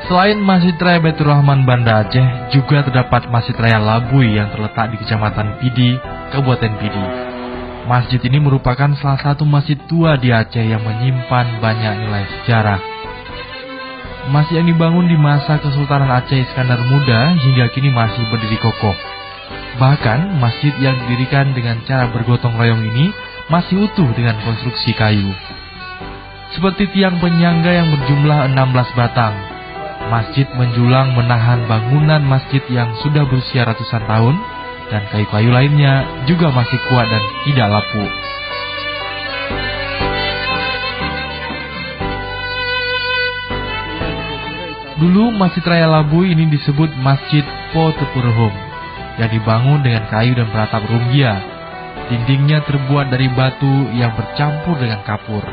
Selain Masjid Raya Baitur Rahman Banda Aceh, juga terdapat Masjid Raya Labui yang terletak di Kecamatan Pidi, Kabupaten Pidi. Masjid ini merupakan salah satu masjid tua di Aceh yang menyimpan banyak nilai sejarah. Masjid yang dibangun di masa Kesultanan Aceh Iskandar Muda hingga kini masih berdiri kokoh. Bahkan, masjid yang didirikan dengan cara bergotong royong ini masih utuh dengan konstruksi kayu. Seperti tiang penyangga yang berjumlah 16 batang. Masjid menjulang menahan bangunan masjid yang sudah berusia ratusan tahun, dan kayu-kayu lainnya juga masih kuat dan tidak lapuk. Dulu Masjid Raya Labui ini disebut Masjid Po Tepurhum, yang dibangun dengan kayu dan beratap rumbia. Dindingnya terbuat dari batu yang bercampur dengan kapur.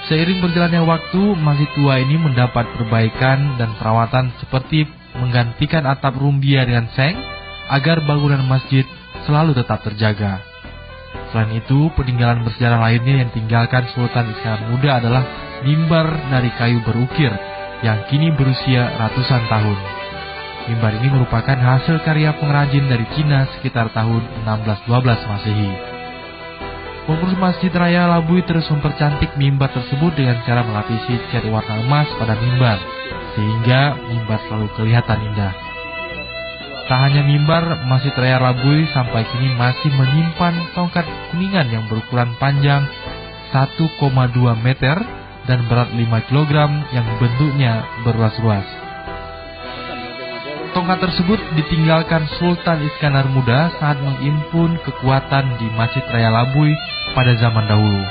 Seiring berjalannya waktu, masjid tua ini mendapat perbaikan dan perawatan seperti menggantikan atap rumbia dengan seng agar bangunan masjid selalu tetap terjaga. Selain itu, peninggalan bersejarah lainnya yang tinggalkan Sultan Iskandar Muda adalah mimbar dari kayu berukir yang kini berusia ratusan tahun. Mimbar ini merupakan hasil karya pengrajin dari Cina sekitar tahun 1612 Masehi. Pengurus Masjid Raya Labui terus mempercantik mimbar tersebut dengan cara melapisi cat warna emas pada mimbar, sehingga mimbar selalu kelihatan indah. Tak hanya mimbar, Masjid Raya Labui sampai kini masih menyimpan tongkat kuningan yang berukuran panjang 1,2 meter dan berat 5 kg yang bentuknya berruas-ruas. Tongkat tersebut ditinggalkan Sultan Iskandar Muda saat menghimpun kekuatan di Masjid Raya Labui pada zaman dahulu.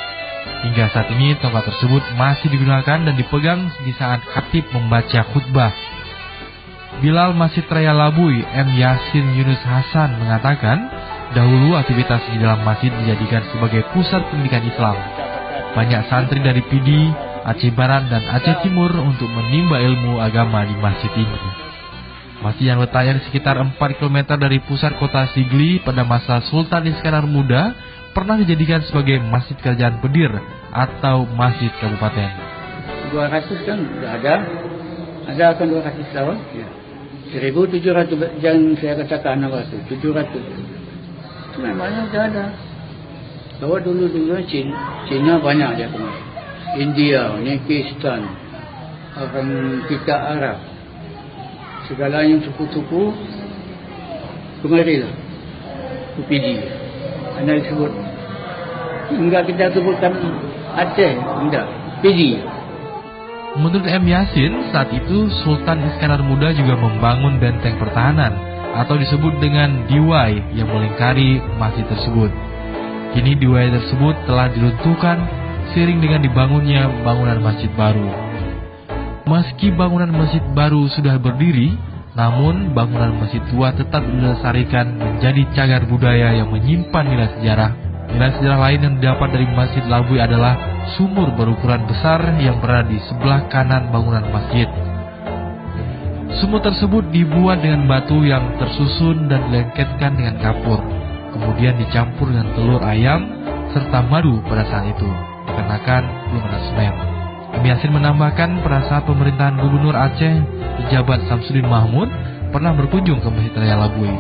Hingga saat ini tongkat tersebut masih digunakan dan dipegang di saat khatib membaca khutbah. Bilal Masjid Raya Labui, M. Yasin Yunus Hasan mengatakan, dahulu aktivitas di dalam masjid dijadikan sebagai pusat pendidikan Islam. Banyak santri dari Pidi, Aceh Barat dan Aceh Timur untuk menimba ilmu agama di masjid ini. Masjid yang letaknya di sekitar 4 km dari pusat kota Sigli pada masa Sultan Iskandar Muda pernah dijadikan sebagai Masjid Kerajaan Pedir atau Masjid Kabupaten. 200 kan sudah ada akan 200 tahun. Ya. 1.700 yang saya katakan apa itu 700. Itu memangnya sudah ada. Bahwa dulu Cina banyak dia kemarin. India, Pakistan, orang kita Arab. Segala yang suku-suku kemarilah Upidi. Anda sebut enggak kita sebutkan Aceh, enggak Pidi. Menurut M. Yasin, saat itu Sultan Iskandar Muda juga membangun benteng pertahanan atau disebut dengan diwai yang melingkari masjid tersebut. Kini diwai tersebut telah diruntuhkan seiring dengan dibangunnya bangunan masjid baru. Meski bangunan masjid baru sudah berdiri, namun bangunan masjid tua tetap dilestarikan menjadi cagar budaya yang menyimpan nilai sejarah. Nilai sejarah lain yang didapat dari Masjid Labui adalah sumur berukuran besar yang berada di sebelah kanan bangunan masjid. Sumur tersebut dibuat dengan batu yang tersusun dan dilengketkan dengan kapur, kemudian dicampur dengan telur ayam serta madu pada saat itu, dikarenakan belum ada semen. M. Yasin menambahkan pada saat pemerintahan Gubernur Aceh, pejabat Samsudin Mahmud pernah berkunjung ke Masjid Raya Labui.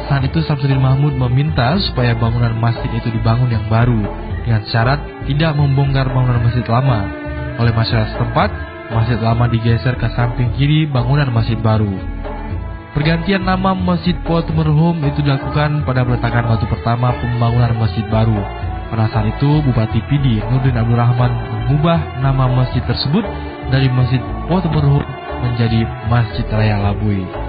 Saat itu Samsudin Mahmud meminta supaya bangunan masjid itu dibangun yang baru dengan syarat tidak membongkar bangunan masjid lama. Oleh masyarakat setempat, masjid lama digeser ke samping kiri bangunan masjid baru. Pergantian nama Masjid Po Tepurhum itu dilakukan pada peletakan batu pertama pembangunan masjid baru. Pada saat itu, Bupati Pidi Nurdin Abdul Rahman mengubah nama masjid tersebut dari Masjid Po Tepurhum menjadi Masjid Raya Labui.